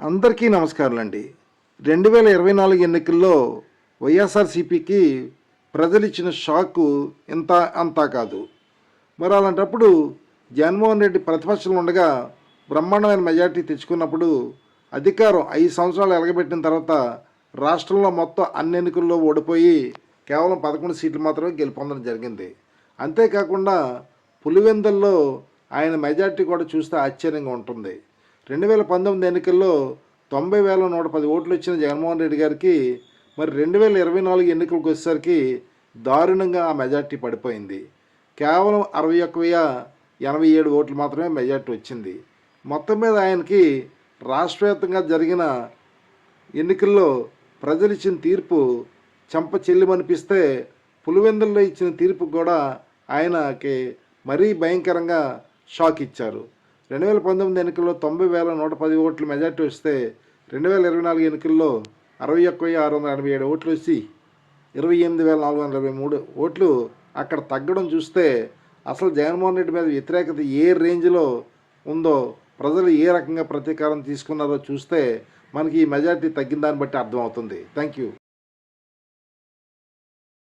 అందరికీ నమస్కారాలండి. 2024 ఎన్నికల్లో వైఎస్ఆర్సీపీకి ప్రజలు ఇచ్చిన షాకు ఇంత అంతా కాదు. మరి అలాంటప్పుడు జగన్మోహన్ రెడ్డి ప్రతిపక్షంలో ఉండగా బ్రహ్మాండమైన మెజార్టీ తెచ్చుకున్నప్పుడు అధికారం 5 సంవత్సరాలు ఎలగబెట్టిన తర్వాత రాష్ట్రంలో మొత్తం అన్ని ఎన్నికల్లో ఓడిపోయి కేవలం 11 సీట్లు మాత్రమే గెలుపొందడం జరిగింది. అంతేకాకుండా పులివెందుల్లో ఆయన మెజార్టీ కూడా చూస్తే ఆశ్చర్యంగా ఉంటుంది. 2019 ఎన్నికల్లో 90,110 ఓట్లు వచ్చిన జగన్మోహన్ రెడ్డి గారికి మరి 2024 ఎన్నికలకు వచ్చేసరికి దారుణంగా ఆ మెజార్టీ పడిపోయింది. కేవలం 61,087 ఓట్లు మాత్రమే మెజార్టీ వచ్చింది. మొత్తం మీద ఆయనకి రాష్ట్రవ్యాప్తంగా జరిగిన ఎన్నికల్లో ప్రజలు ఇచ్చిన తీర్పు చెంప చెల్లిమనిపిస్తే పులివెందుల్లో ఇచ్చిన తీర్పు కూడా ఆయనకి మరీ భయంకరంగా షాక్ ఇచ్చారు. 2019 ఎన్నికల్లో 90,110 ఓట్లు మెజార్టీ వస్తే 2024 ఎన్నికల్లో 61,687 ఓట్లు వచ్చి 28,423 ఓట్లు అక్కడ తగ్గడం చూస్తే అసలు జగన్మోహన్ రెడ్డి మీద వ్యతిరేకత ఏ రేంజ్లో ఉందో, ప్రజలు ఏ రకంగా ప్రతీకారం తీసుకున్నారో చూస్తే మనకి ఈ మెజార్టీ తగ్గిన దాన్ని బట్టి అర్థమవుతుంది. Thank you.